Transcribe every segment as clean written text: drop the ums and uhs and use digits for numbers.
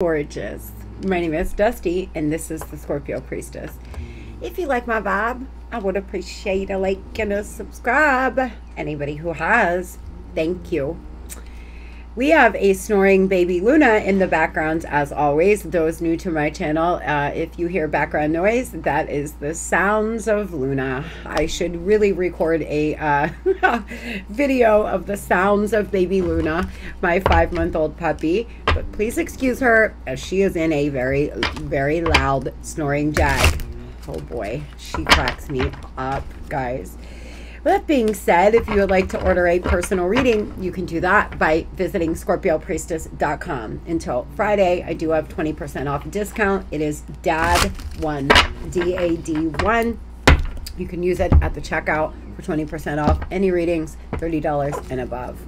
Gorgeous. My name is Dusty, and this is the Scorpio Priestess. If you like my vibe, I would appreciate a like and a subscribe. Anybody who has, thank you. We have a snoring baby Luna in the background, as always. Those new to my channel, if you hear background noise, that is the sounds of Luna. I should really record a video of the sounds of baby Luna, my 5-month-old puppy. But please excuse her, as she is in a very, very loud snoring jag. Oh boy, she cracks me up, guys. That being said, if you would like to order a personal reading, you can do that by visiting ScorpioPriestess.com. Until Friday, I do have 20% off discount. It is DAD1, D-A-D-1. You can use it at the checkout for 20% off any readings, $30 and above.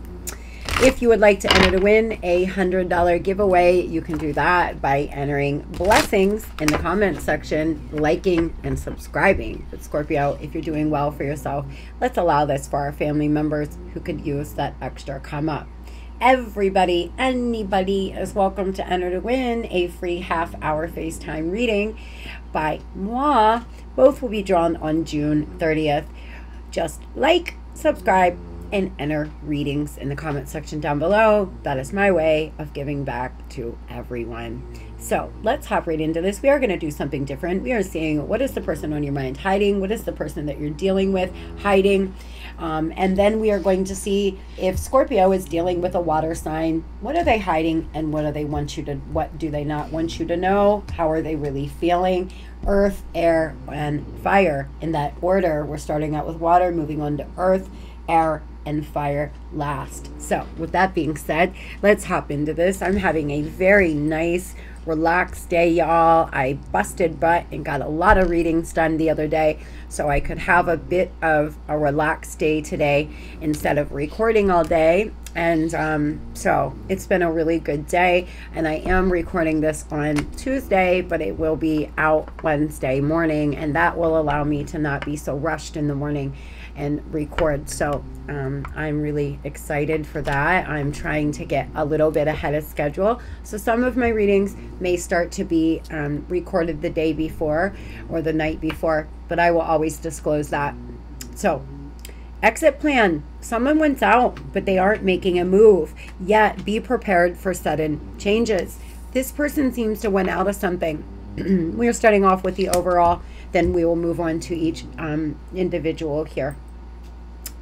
If you would like to enter to win a $100 giveaway, you can do that by entering blessings in the comment section, liking and subscribing. But Scorpio, if you're doing well for yourself, let's allow this for our family members who could use that extra come up. Everybody, anybody is welcome to enter to win a free half-hour FaceTime reading by moi. Both will be drawn on June 30th. Just like, subscribe, and enter readings in the comment section down below. That is my way of giving back to everyone. So let's hop right into this. We are going to do something different. We are seeing what is the person on your mind hiding, what is the person that you're dealing with hiding, and then we are going to see if Scorpio is dealing with a water sign. What are they hiding, and what do they want you to, what do they not want you to know? How are they really feeling? Earth, air, and fire in that order. We're starting out with water, moving on to earth, air, and fire last. So with that being said, let's hop into this. I'm having a very nice relaxed day, y'all. I busted butt and got a lot of readings done the other day, so I could have a bit of a relaxed day today instead of recording all day. And so it's been a really good day, and I am recording this on Tuesday, but it will be out Wednesday morning, and that will allow me to not be so rushed in the morning and record. So I'm really excited for that. I'm trying to get a little bit ahead of schedule, so some of my readings may start to be recorded the day before or the night before, but I will always disclose that. So exit plan. Someone went out, but they aren't making a move yet. Be prepared for sudden changes. This person seems to went out of something. We're starting off with the overall, then we will move on to each individual here.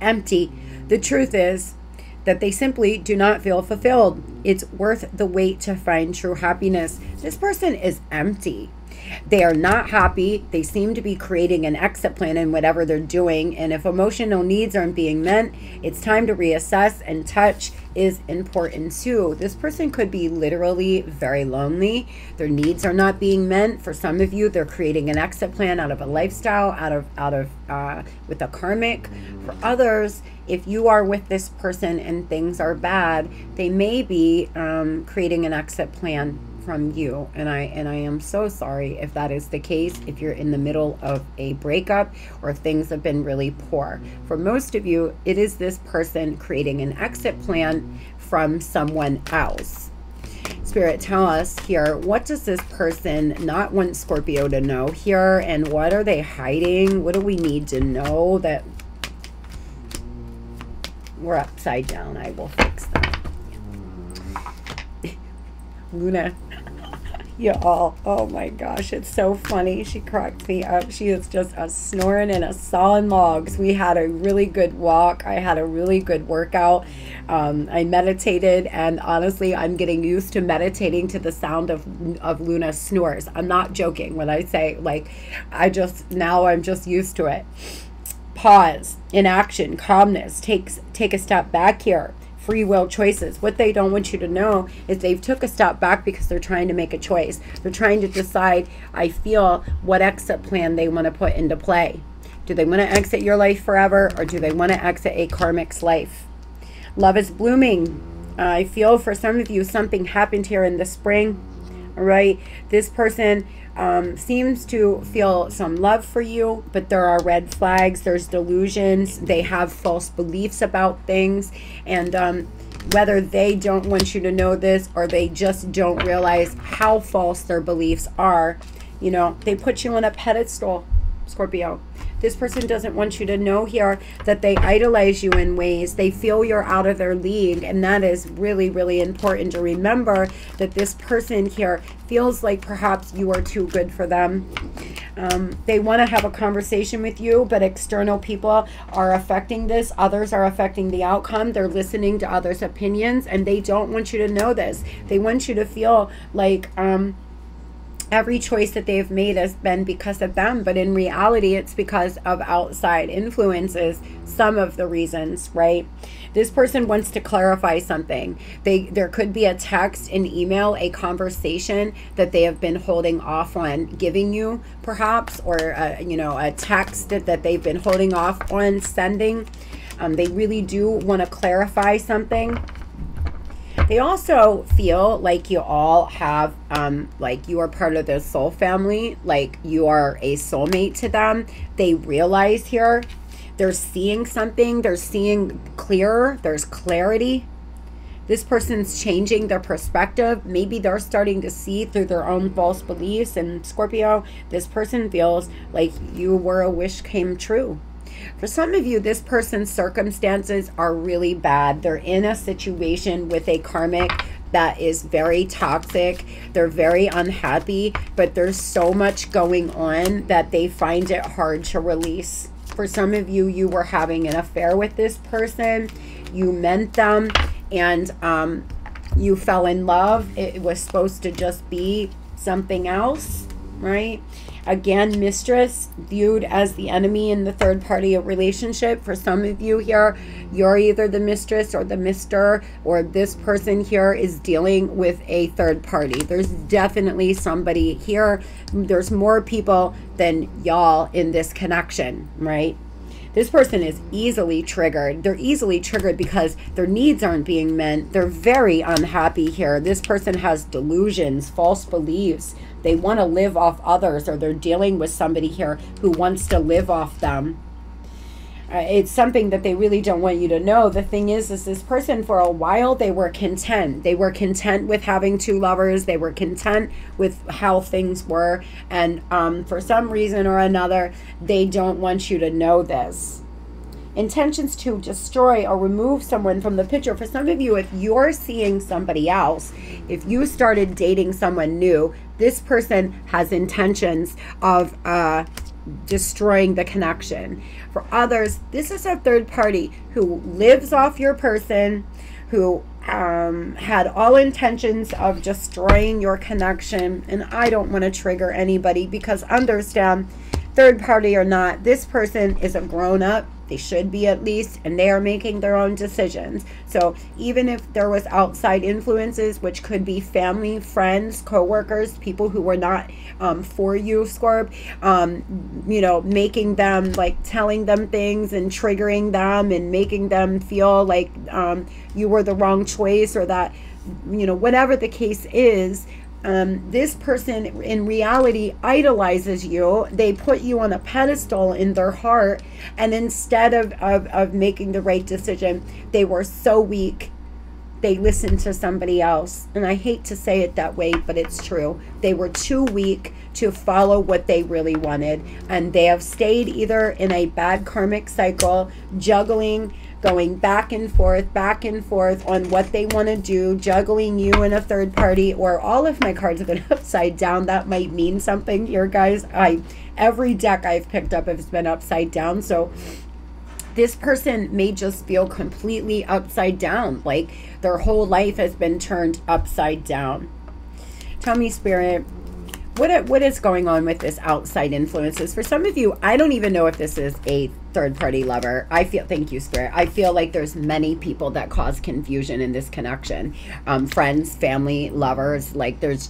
Empty. The truth is that they simply do not feel fulfilled. It's worth the wait to find true happiness. This person is empty. They are not happy. They seem to be creating an exit plan in whatever they're doing. And if emotional needs aren't being met, it's time to reassess, and touch is important too. This person could be literally very lonely. Their needs are not being met. For some of you, they're creating an exit plan out of a lifestyle, with a karmic. For others, if you are with this person and things are bad, they may be creating an exit plan from you, and I am so sorry if that is the case, if you're in the middle of a breakup or things have been really poor. For most of you, it is this person creating an exit plan from someone else. Spirit, tell us here, what does this person not want Scorpio to know here, and what are they hiding? What do we need to know? That we're upside down. I will fix that. Luna, y'all, oh my gosh, it's so funny. She cracks me up. She is just a snoring and a sawing logs. We had a really good walk. I had a really good workout. I meditated, and honestly, I'm getting used to meditating to the sound of Luna snores. I'm not joking when I say, like, I'm just used to it. Pause, inaction, calmness, take a step back here. Free will choices. What they don't want you to know is they've took a step back because they're trying to make a choice. They're trying to decide, I feel, what exit plan they want to put into play. Do they want to exit your life forever, or do they want to exit a karmic's life? Love is blooming. I feel for some of you something happened here in the spring. All right, this person seems to feel some love for you, but there are red flags, there's delusions, they have false beliefs about things, and whether they don't want you to know this or they just don't realize how false their beliefs are. You know, they put you on a pedestal, Scorpio. This person doesn't want you to know here that they idolize you in ways. They feel you're out of their league. And that is really, really important to remember, that this person here feels like perhaps you are too good for them. They want to have a conversation with you, but external people are affecting this. Others are affecting the outcome. They're listening to others' opinions, and they don't want you to know this. They want you to feel like every choice that they've made has been because of them, but in reality, it's because of outside influences, some of the reasons, right? This person wants to clarify something. There could be a text, an email, a conversation that they have been holding off on giving you, perhaps, or you know, a text that they've been holding off on sending. They really do want to clarify something. They also feel like you all have, like you are part of their soul family, like you are a soulmate to them. They realize here, they're seeing something, they're seeing clearer, there's clarity. This person's changing their perspective. Maybe they're starting to see through their own false beliefs. And Scorpio, this person feels like you were a wish came true. For some of you, this person's circumstances are really bad. They're in a situation with a karmic that is very toxic. They're very unhappy, but there's so much going on that they find it hard to release. For some of you, you were having an affair with this person. You meant them, and you fell in love. It was supposed to just be something else, right? Again, mistress viewed as the enemy in the third party relationship. For some of you here, you're either the mistress or the mister, or this person here is dealing with a third party. There's definitely somebody here. There's more people than y'all in this connection, right? This person is easily triggered. They're easily triggered because their needs aren't being met. They're very unhappy here. This person has delusions, false beliefs. They want to live off others, or they're dealing with somebody here who wants to live off them. It's something that they really don't want you to know. The thing is this person, for a while, they were content. They were content with having two lovers. They were content with how things were. And for some reason or another, they don't want you to know this. Intentions to destroy or remove someone from the picture. For some of you, if you're seeing somebody else, if you started dating someone new, this person has intentions of destroying the connection. For others, this is a third party who lives off your person, who had all intentions of destroying your connection. And I don't want to trigger anybody, because understand, third party or not, this person is a grown-up. They should be, at least, and they are making their own decisions. So even if there was outside influences, which could be family, friends, co-workers, people who were not for you, Scorp, you know, making them, like, telling them things and triggering them and making them feel like you were the wrong choice, or that, you know, whatever the case is, this person in reality idolizes you. They put you on a pedestal in their heart, and instead of making the right decision, they were so weak, they listened to somebody else. And I hate to say it that way, but it's true. They were too weak to follow what they really wanted, and they have stayed either in a bad karmic cycle, juggling, going back and forth on what they want to do, juggling you and a third party. Or all of my cards have been upside down. That might mean something here, guys. Every deck I've picked up has been upside down. So this person may just feel completely upside down, like their whole life has been turned upside down. Tell me, Spirit, what is going on with this outside influences? For some of you, I don't even know if this is a third-party lover. I feel, thank you, Spirit. I feel like there's many people that cause confusion in this connection. Friends, family, lovers, like there's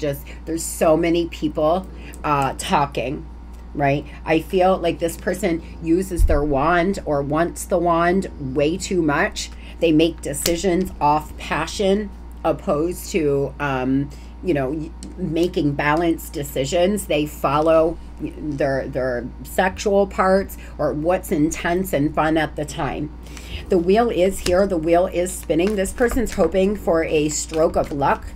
so many people talking, right? I feel like this person uses their wand or wants the wand way too much. They make decisions off passion, opposed to you know, making balanced decisions. They follow their sexual parts or what's intense and fun at the time. The wheel is here. The wheel is spinning. This person's hoping for a stroke of luck.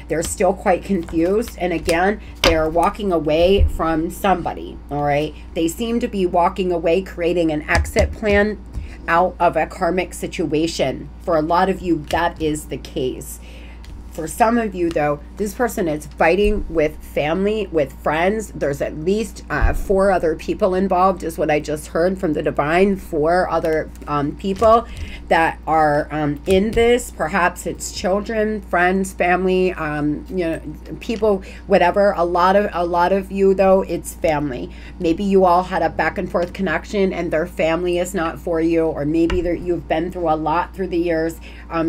They're still quite confused. And again, they're walking away from somebody. All right. They seem to be walking away, creating an exit plan out of a karmic situation. For a lot of you, that is the case. For some of you, though, this person is fighting with family, with friends. There's at least 4 other people involved, is what I just heard from the divine. 4 other people that are in this. Perhaps it's children, friends, family, you know, people, whatever. A lot of you, though, it's family. Maybe you all had a back and forth connection, and their family is not for you, or maybe you've been through a lot through the years,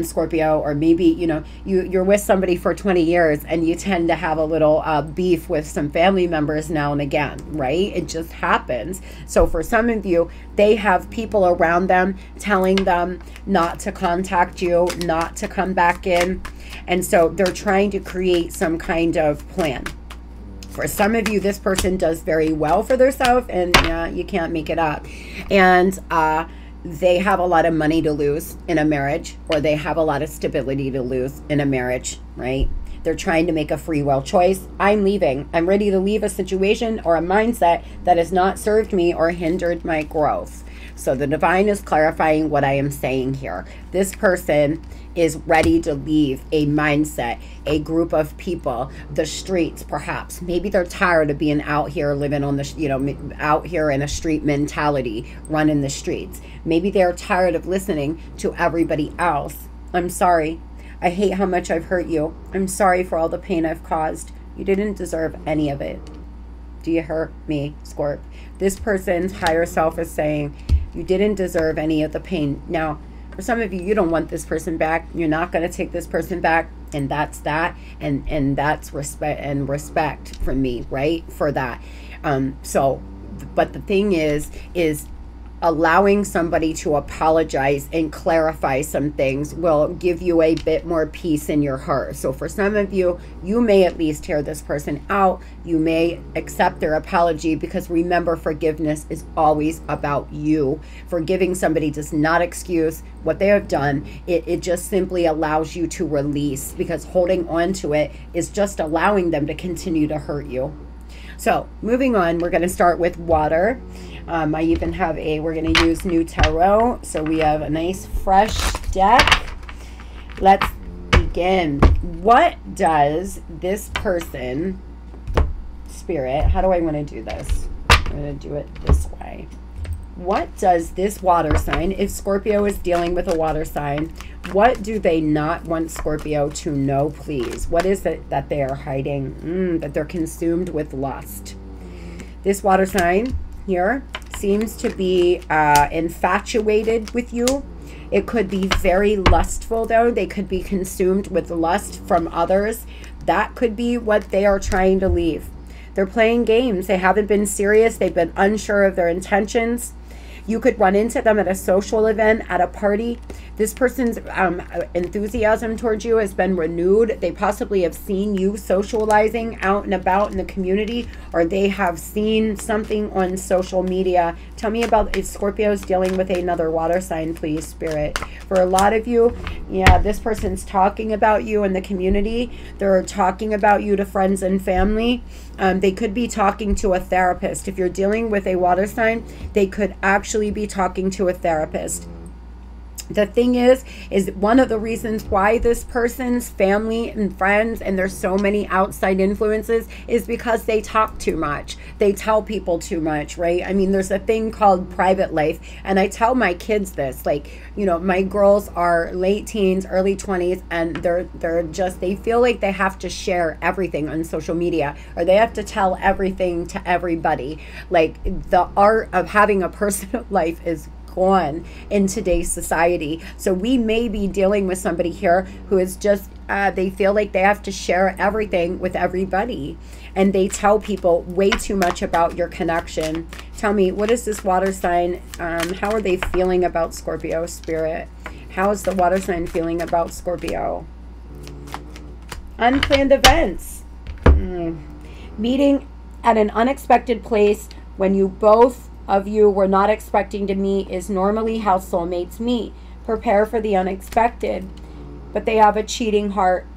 Scorpio, or maybe, you know, you're with somebody for 20 years and you tend to have a little beef with some family members now and again, right? It just happens. So for some of you, they have people around them telling them not to contact you, not to come back in. And so they're trying to create some kind of plan. For some of you, this person does very well for themselves, and yeah, you can't make it up. And they have a lot of money to lose in a marriage, or they have a lot of stability to lose in a marriage, right? They're trying to make a free will choice. I'm leaving. I'm ready to leave a situation or a mindset that has not served me or hindered my growth. So the divine is clarifying what I am saying here. This person is ready to leave a mindset, a group of people, the streets perhaps. Maybe they're tired of being out here living on the, you know, out here in a street mentality, running the streets. Maybe they're tired of listening to everybody else. I'm sorry. I hate how much I've hurt you. I'm sorry for all the pain I've caused. You didn't deserve any of it. Do you hurt me, Scorp? This person's higher self is saying, you didn't deserve any of the pain. Now, for some of you, you don't want this person back. You're not going to take this person back. And that's that. And that's respect from me, right? For that. But the thing is allowing somebody to apologize and clarify some things will give you a bit more peace in your heart. So for some of you, you may at least hear this person out. You may accept their apology, because remember, forgiveness is always about you. Forgiving somebody does not excuse what they have done. It just simply allows you to release, because holding on to it is just allowing them to continue to hurt you. So moving on, we're going to start with water. I even have we're going to use new Taro. So we have a nice fresh deck. Let's begin. What does this person, Spirit, how do I want to do this? I'm going to do it this way. What does this water sign, if Scorpio is dealing with a water sign, what do they not want Scorpio to know, please? What is it that they are hiding? That they're consumed with lust. This water sign here seems to be infatuated with you. It could be very lustful, though. They could be consumed with lust from others. That could be what they are trying to leave. They're playing games. They haven't been serious. They've been unsure of their intentions. You could run into them at a social event, at a party. This person's enthusiasm towards you has been renewed. They possibly have seen you socializing out and about in the community, or they have seen something on social media. Tell me about if Scorpio's dealing with another water sign, please, Spirit. For a lot of you, yeah, this person's talking about you in the community. They're talking about you to friends and family. They could be talking to a therapist. If you're dealing with a water sign, they could actually be talking to a therapist. The thing is one of the reasons why this person's family and friends, and there's so many outside influences, is because they talk too much. They tell people too much, right? I mean, there's a thing called private life. And I tell my kids this, like, you know, my girls are late teens, early 20s, and they feel like they have to share everything on social media, or they have to tell everything to everybody. Like, the art of having a personal life is gone in today's society. So we may be dealing with somebody here who is just they feel like they have to share everything with everybody, and they tell people way too much about your connection. Tell me, what is this water sign? How are they feeling about Scorpio, Spirit? How is the water sign feeling about Scorpio? Unplanned events. Meeting at an unexpected place when you both of you were not expecting to meet is normally how soulmates meet. Prepare for the unexpected. But they have a cheating heart.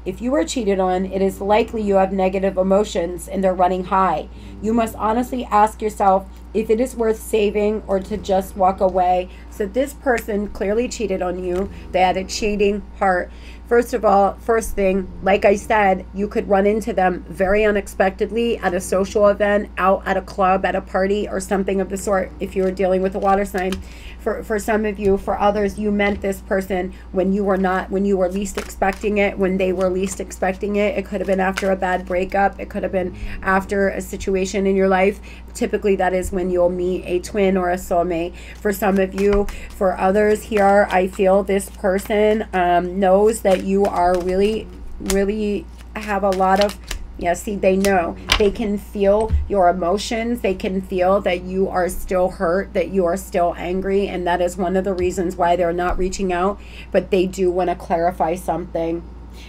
If you were cheated on, it is likely you have negative emotions and they're running high. You must honestly ask yourself if it is worth saving or to just walk away. So this person clearly cheated on you. They had a cheating heart. First of all, first thing, like I said, you could run into them very unexpectedly at a social event, out at a club, at a party, or something of the sort if you were dealing with a water sign. For some of you, for others, you met this person when you were least expecting it, when they were least expecting it. It could have been after a bad breakup. It could have been after a situation in your life. Typically, that is when you'll meet a twin or a soulmate. For some of you, for others here, I feel this person knows that you are really have a lot of, yeah, see, they know. They can feel your emotions. They can feel that you are still hurt, that you are still angry, and that is one of the reasons why they're not reaching out, but they do want to clarify something.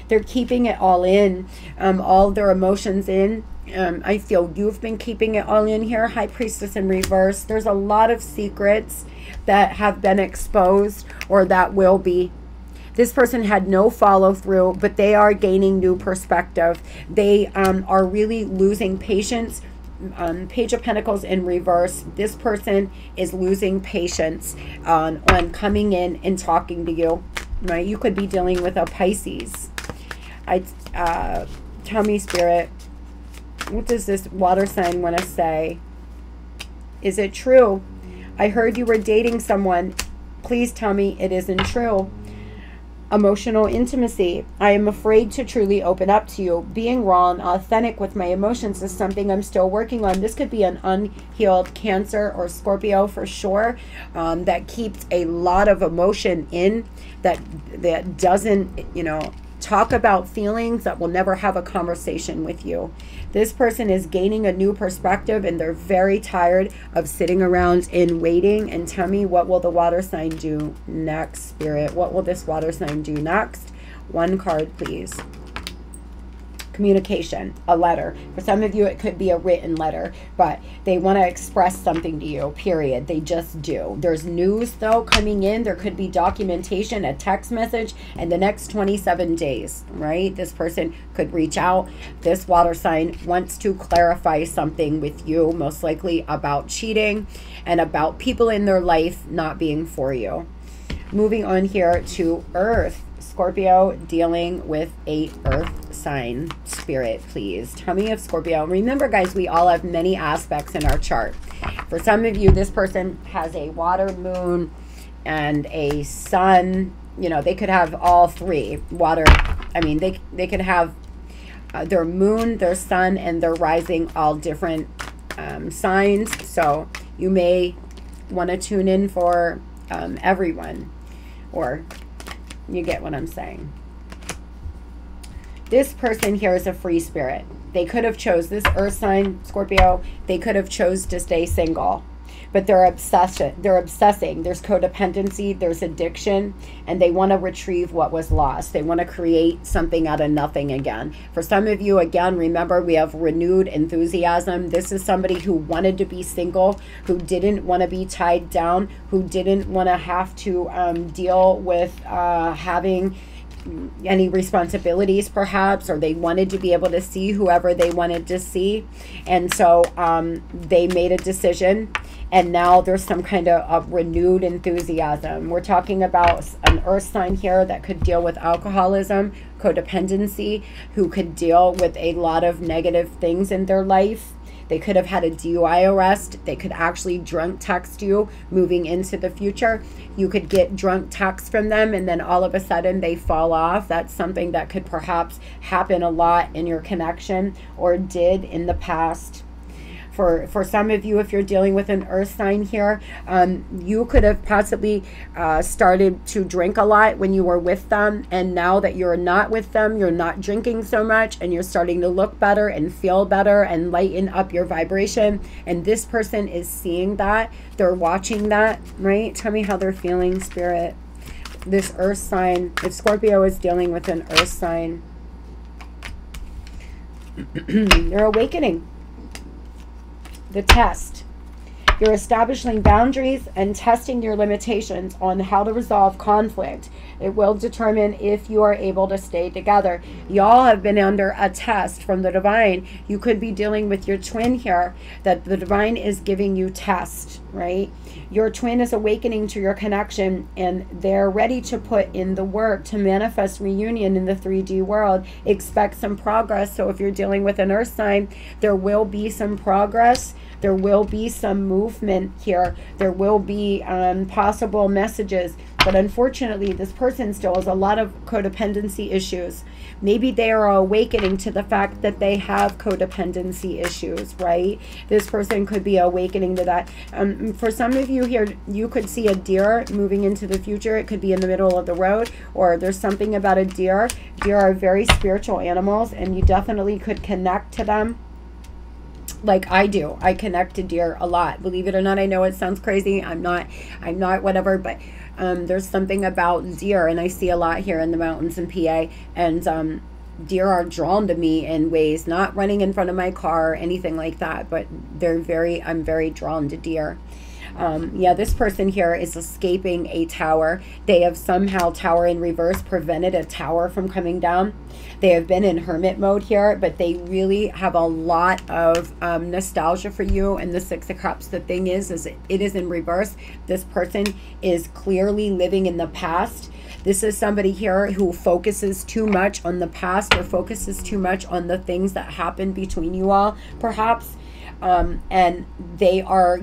They're keeping it all in, all their emotions in. I feel you've been keeping it all in here. High Priestess in reverse. There's a lot of secrets that have been exposed or that will be. This person had no follow through, but they are gaining new perspective. They are really losing patience. Page of Pentacles in reverse. This person is losing patience on coming in and talking to you. Right? You could be dealing with a Pisces. Tell me, Spirit, what does this water sign want to say? Is it true? I heard you were dating someone. Please tell me it isn't true. Emotional intimacy. I am afraid to truly open up to you. Being raw and authentic with my emotions is something I'm still working on. This could be an unhealed Cancer or Scorpio for sure, that keeps a lot of emotion in, that doesn't, you know, talk about feelings, that will never have a conversation with you. This person is gaining a new perspective and they're very tired of sitting around in waiting. And tell me, what will the water sign do next, Spirit? What will this water sign do next? One card, please. Communication, a letter. For some of you, it could be a written letter, but they want to express something to you, period. They just do. There's news, though, coming in. There could be documentation, a text message, in the next 27 days, right? This person could reach out. This water sign wants to clarify something with you, most likely about cheating and about people in their life not being for you. Moving on here to Earth. Scorpio dealing with a earth sign. Spirit, please tell me if Scorpio, remember guys, we all have many aspects in our chart. For some of you, this person has a water, moon, and a sun. You know, they could have all three. Water, I mean, they could have their moon, their sun, and their rising, all different signs. So you may want to tune in for everyone, or you get what I'm saying. This person here is a free spirit. They could have chose this earth sign, Scorpio. They could have chose to stay single, but they're obsessing. There's codependency, there's addiction, and they want to retrieve what was lost. They want to create something out of nothing again. For some of you, again, remember, we have renewed enthusiasm. This is somebody who wanted to be single, who didn't want to be tied down, who didn't want to have to deal with having any responsibilities perhaps, or they wanted to be able to see whoever they wanted to see. And so they made a decision, and now there's some kind of renewed enthusiasm. We're talking about an earth sign here that could deal with alcoholism, codependency, who could deal with a lot of negative things in their life. They could have had a DUI arrest. They could actually drunk text you moving into the future. You could get drunk texts from them and then all of a sudden they fall off. That's something that could perhaps happen a lot in your connection, or did in the past. For some of you, if you're dealing with an earth sign here, you could have possibly started to drink a lot when you were with them, and now that you're not with them, you're not drinking so much, and you're starting to look better and feel better and lighten up your vibration. And this person is seeing that. They're watching that, right? Tell me how they're feeling, Spirit. This earth sign, if Scorpio is dealing with an earth sign, You're awakening. The test. You're establishing boundaries and testing your limitations on how to resolve conflict. It will determine if you are able to stay together. Y'all have been under a test from the divine. You could be dealing with your twin here, that the divine is giving you test, right? Your twin is awakening to your connection, and they're ready to put in the work to manifest reunion in the 3D world. Expect some progress. So if you're dealing with an earth sign, there will be some progress. There will be some movement here. There will be possible messages. But unfortunately, this person still has a lot of codependency issues. Maybe they are awakening to the fact that they have codependency issues, right? This person could be awakening to that. For some of you here, you could see a deer moving into the future. It could be in the middle of the road, or there's something about a deer. Deer are very spiritual animals, and you definitely could connect to them. Like I do. I connect to deer a lot. Believe it or not, I know it sounds crazy. I'm not whatever, but there's something about deer, and I see a lot here in the mountains in PA, and deer are drawn to me in ways, not running in front of my car or anything like that, but I'm very drawn to deer. Yeah, this person here is escaping a tower. They have somehow, tower in reverse, prevented a tower from coming down. They have been in hermit mode here, but they really have a lot of nostalgia for you. And the Six of Cups, the thing is it is in reverse. This person is clearly living in the past. This is somebody here who focuses too much on the past, or focuses too much on the things that happened between you all, perhaps. And they are,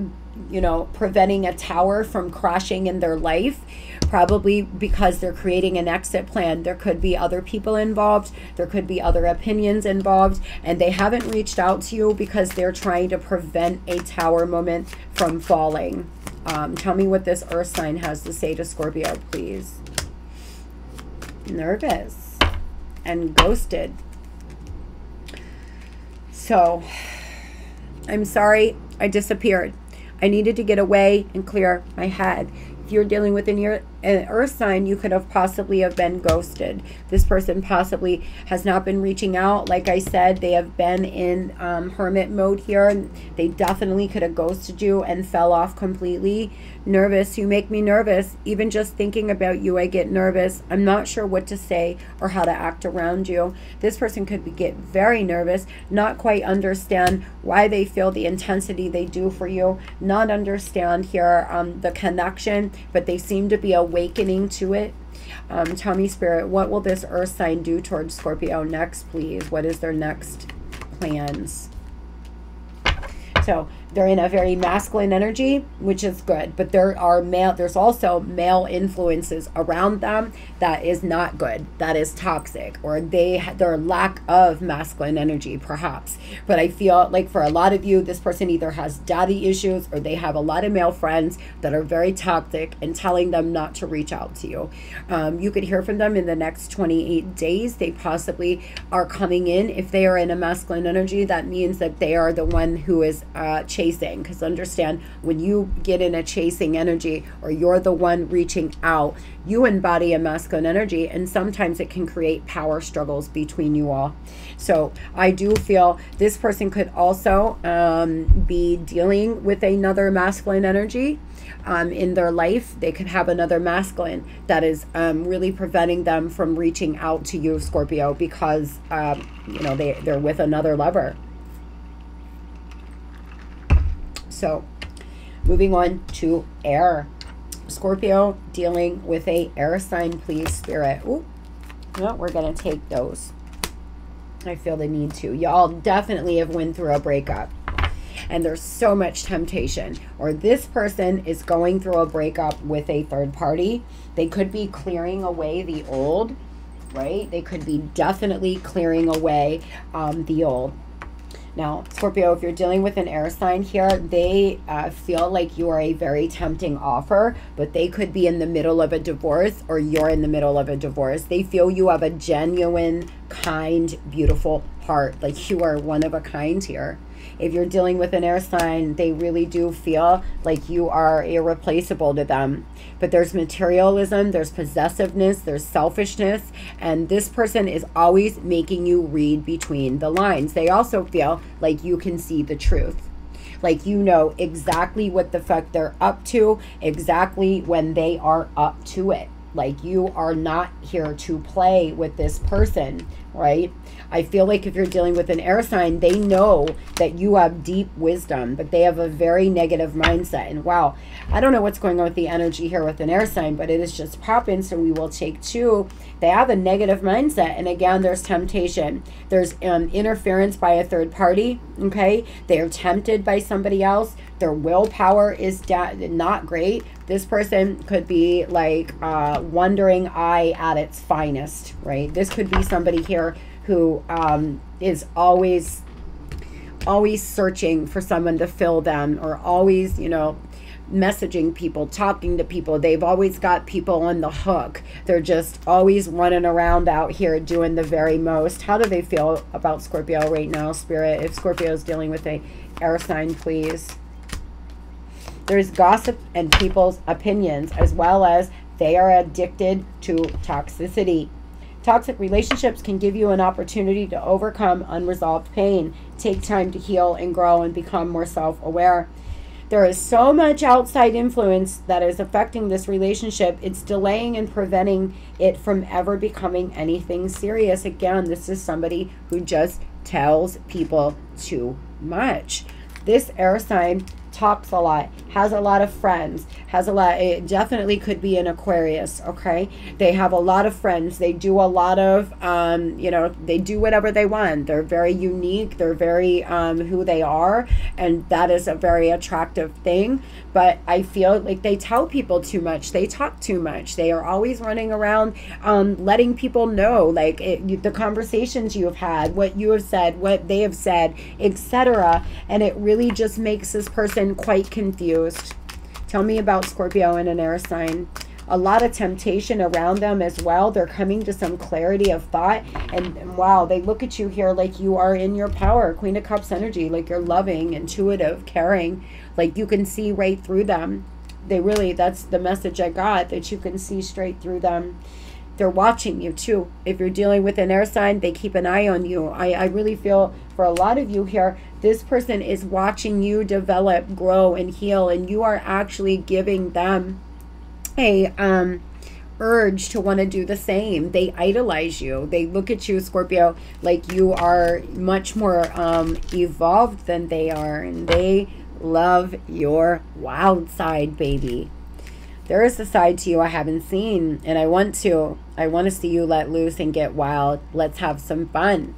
you know, preventing a tower from crashing in their life, probably because they're creating an exit plan. There could be other people involved. There could be other opinions involved, and they haven't reached out to you because they're trying to prevent a tower moment from falling. Tell me what this earth sign has to say to Scorpio, please. Nervous and ghosted. So, I'm sorry I disappeared. I needed to get away and clear my head. If you're dealing with an earth sign, you could have possibly been ghosted. This person possibly has not been reaching out. Like I said, they have been in hermit mode here. They definitely could have ghosted you and fell off completely. Nervous. You make me nervous. Even just thinking about you, I get nervous. I'm not sure what to say or how to act around you. This person could get very nervous, not quite understand why they feel the intensity they do for you, not understand here the connection, but they seem to be awakening to it. Tell me, Spirit, what will this earth sign do towards Scorpio next, please? What is their next plans? So they're in a very masculine energy, which is good, but there's also male influences around them that is not good, that is toxic, or their lack of masculine energy perhaps. But I feel like for a lot of you, this person either has daddy issues, or they have a lot of male friends that are very toxic and telling them not to reach out to you. You could hear from them in the next 28 days. They possibly are coming in. If they are in a masculine energy, that means that they are the one who is chasing, because understand, when you get in a chasing energy, or you're the one reaching out, you embody a masculine energy, and sometimes it can create power struggles between you all. So I do feel this person could also be dealing with another masculine energy in their life. They could have another masculine that is really preventing them from reaching out to you, Scorpio, because you know, they're with another lover. So, moving on to air. Scorpio dealing with a air sign, please, Spirit. Ooh, well, we're going to take those. I feel the need to. Y'all definitely have went through a breakup, and there's so much temptation. Or this person is going through a breakup with a third party. They could be clearing away the old, right? They could be definitely clearing away the old. Now, Scorpio, if you're dealing with an air sign here, they feel like you are a very tempting offer, but they could be in the middle of a divorce, or you're in the middle of a divorce. They feel you have a genuine, kind, beautiful apart. Like, you are one of a kind here. If you're dealing with an air sign, they really do feel like you are irreplaceable to them. But there's materialism, there's possessiveness, there's selfishness, and this person is always making you read between the lines. They also feel like you can see the truth. Like, you know exactly what the fuck they're up to, exactly when they are up to it. Like, you are not here to play with this person, right? I feel like if you're dealing with an air sign, they know that you have deep wisdom, but they have a very negative mindset. And wow, I don't know what's going on with the energy here with an air sign, but it is just popping, so we will take 2. They have a negative mindset, and again, there's temptation. There's interference by a third party, okay? They are tempted by somebody else. Their willpower is not great. This person could be like wandering eye at its finest, right? This could be somebody here who is always searching for someone to fill them, or always, you know, messaging people, talking to people. They've always got people on the hook. They're just always running around out here doing the very most. How do they feel about Scorpio right now, Spirit? If Scorpio is dealing with a air sign, please. There's gossip and people's opinions, as well as they are addicted to toxicity. Toxic relationships can give you an opportunity to overcome unresolved pain, take time to heal and grow, and become more self-aware. There is so much outside influence that is affecting this relationship. It's delaying and preventing it from ever becoming anything serious. Again, this is somebody who just tells people too much. This air sign talks a lot, has a lot of friends, has a lot, it definitely could be an Aquarius, okay? They have a lot of friends. They do a lot of, you know, they do whatever they want. They're very unique. They're very who they are, and that is a very attractive thing. But I feel like they tell people too much. They talk too much. They are always running around letting people know, like, the conversations you have had, what you have said, what they have said, etc. And it really just makes this person quite confused. Tell me about Scorpio and an air sign. A lot of temptation around them as well. They're coming to some clarity of thought, and wow, they look at you here like you are in your power. Queen of Cups energy, like you're loving, intuitive, caring, like you can see right through them. They really, that's the message I got, that you can see straight through them. They're watching you too. If you're dealing with an air sign, they keep an eye on you. I really feel for a lot of you here, this person is watching you develop, grow, and heal, and you are actually giving them a urge to want to do the same. They idolize you. They look at you, Scorpio, like you are much more evolved than they are, and they love your wild side, baby. There is a side to you I haven't seen, and I want to see you let loose and get wild. Let's have some fun.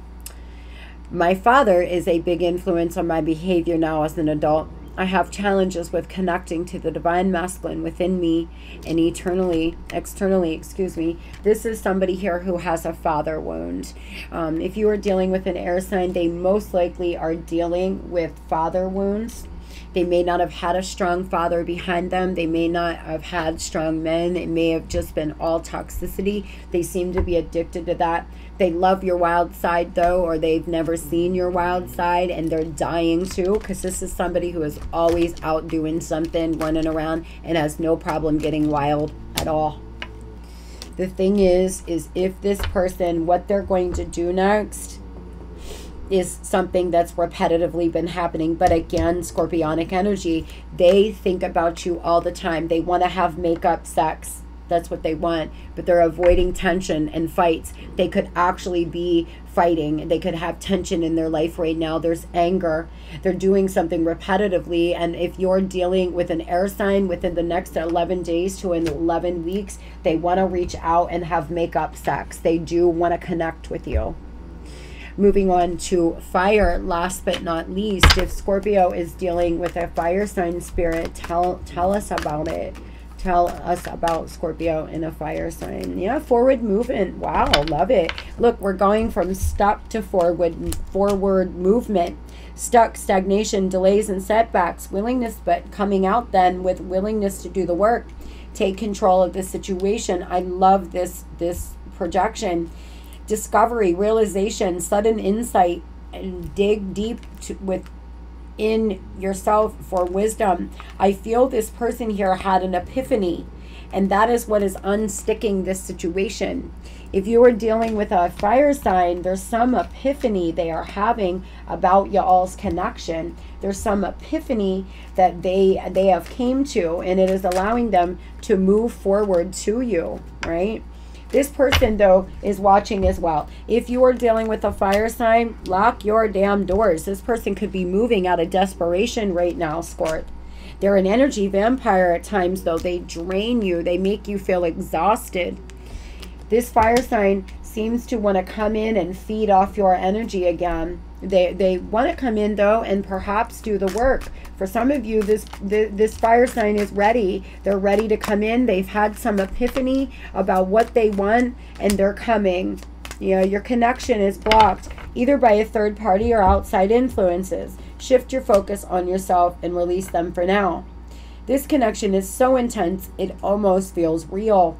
My father is a big influence on my behavior now as an adult. I have challenges with connecting to the divine masculine within me and externally, excuse me. This is somebody here who has a father wound. If you are dealing with an air sign, they most likely are dealing with father wounds. They may not have had a strong father behind them. They may not have had strong men. It may have just been all toxicity. They seem to be addicted to that. They love your wild side though, or they've never seen your wild side, and they're dying to, because this is somebody who is always out doing something, running around, and has no problem getting wild at all. The thing is if this person, what they're going to do next is something that's repetitively been happening. But again, Scorpionic energy, they think about you all the time. They want to have makeup sex. That's what they want, but they're avoiding tension and fights. They could actually be fighting. They could have tension in their life right now. There's anger. They're doing something repetitively, and if you're dealing with an air sign, within the next 11 days to 11 weeks, they want to reach out and have makeup sex. They do want to connect with you. Moving on to fire, last but not least, if Scorpio is dealing with a fire sign, spirit, tell us about it. Tell us about Scorpio in a fire sign. Yeah, forward movement. Wow, love it. Look, we're going from stuck to forward movement. Stuck, stagnation, delays, and setbacks. Willingness, but coming out then with willingness to do the work. Take control of the situation. I love this projection. discovery, realization, sudden insight, and dig deep within yourself for wisdom. I feel this person here had an epiphany, and that is what is unsticking this situation. If you are dealing with a fire sign, there's some epiphany they are having about y'all's connection. There's some epiphany that they have came to, and it is allowing them to move forward to you, right? This person, though, is watching as well. If you are dealing with a fire sign, lock your damn doors. This person could be moving out of desperation right now, Scorp. They're an energy vampire at times, though. They drain you. They make you feel exhausted. This fire sign seems to want to come in and feed off your energy again. They want to come in, though, and perhaps do the work. For some of you, this fire sign is ready. They're ready to come in. They've had some epiphany about what they want, and they're coming. You know, your connection is blocked either by a third party or outside influences. Shift your focus on yourself and release them for now. This connection is so intense, it almost feels real.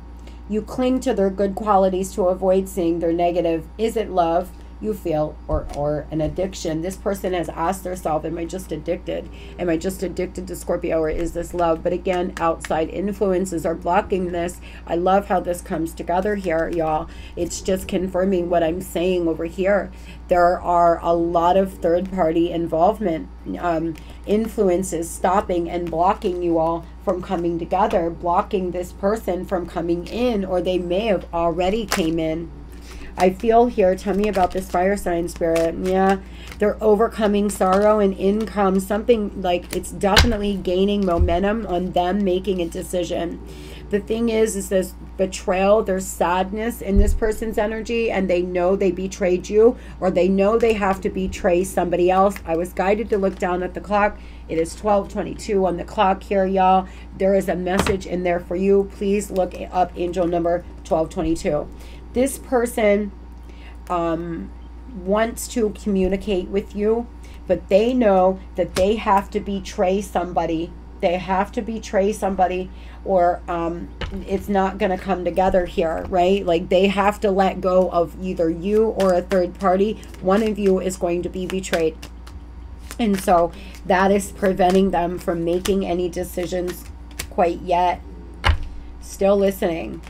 You cling to their good qualities to avoid seeing their negative. Is it love you feel or an addiction? This person has asked themselves, am I just addicted? Am I just addicted to Scorpio, or is this love? But again, outside influences are blocking this. I love how this comes together here, y'all. It's just confirming what I'm saying over here. There are a lot of third-party involvement, influences stopping and blocking you all from coming together, blocking this person from coming in, or they may have already came in. I feel here, tell me about this fire sign, Spirit. Yeah, they're overcoming sorrow and income. Something like it's definitely gaining momentum on them making a decision. The thing is this betrayal, there's sadness in this person's energy, and they know they betrayed you, or they know they have to betray somebody else. I was guided to look down at the clock. It is 12:22 on the clock here, y'all. There is a message in there for you. Please look up angel number 1222. This person wants to communicate with you, but they know that they have to betray somebody. They have to betray somebody, or it's not going to come together here, right? Like they have to let go of either you or a third party. One of you is going to be betrayed. And so that is preventing them from making any decisions quite yet. Still listening.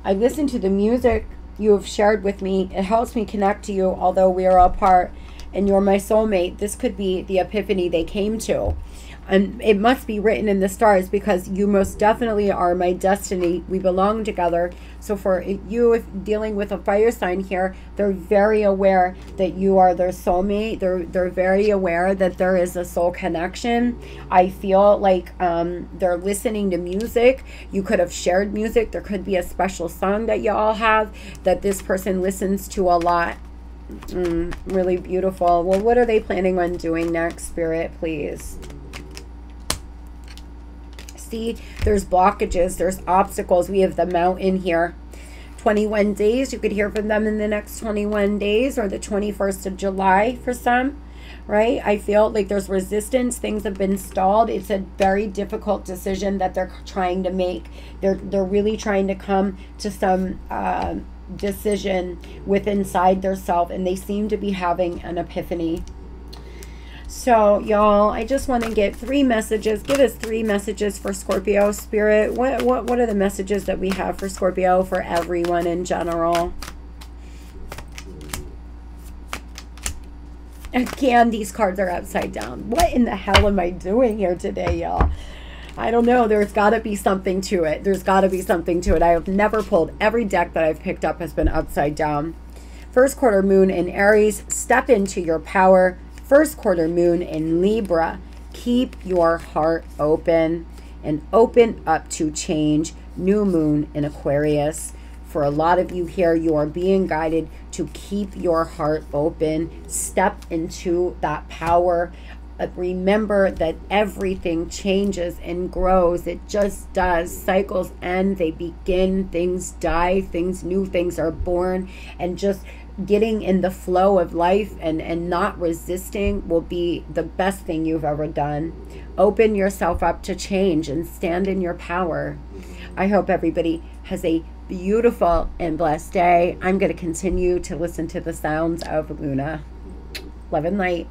I listen to the music you have shared with me. It helps me connect to you, although we are apart, and you're my soulmate. This could be the epiphany they came to. And it must be written in the stars, because you most definitely are my destiny. We belong together. So for you, if dealing with a fire sign here, they're very aware that you are their soulmate. They're very aware that there is a soul connection. I feel like they're listening to music. You could have shared music. There could be a special song that you all have that this person listens to a lot. Really beautiful. Well, what are they planning on doing next, Spirit, please? See, there's blockages, there's obstacles. We have the mountain here. 21 days. You could hear from them in the next 21 days, or the 21st of July for some, right? I feel like there's resistance. Things have been stalled. It's a very difficult decision that they're trying to make. They're really trying to come to some decision with inside their self, and they seem to be having an epiphany. So, y'all, I just want to get 3 messages. Give us 3 messages for Scorpio, Spirit. What are the messages that we have for Scorpio, for everyone in general? Again, these cards are upside down. What in the hell am I doing here today, y'all? I don't know. There's got to be something to it. There's got to be something to it. I have never pulled. Every deck that I've picked up has been upside down. First quarter moon in Aries. Step into your power. First quarter moon in Libra. Keep your heart open and open up to change. New moon in Aquarius. For a lot of you here, you are being guided to keep your heart open. Step into that power. Remember that everything changes and grows. It just does. Cycles end, they begin, things die, new things are born, and just getting in the flow of life and not resisting will be the best thing you've ever done. Open yourself up to change and stand in your power. I hope everybody has a beautiful and blessed day. I'm going to continue to listen to the sounds of Luna. Love and light.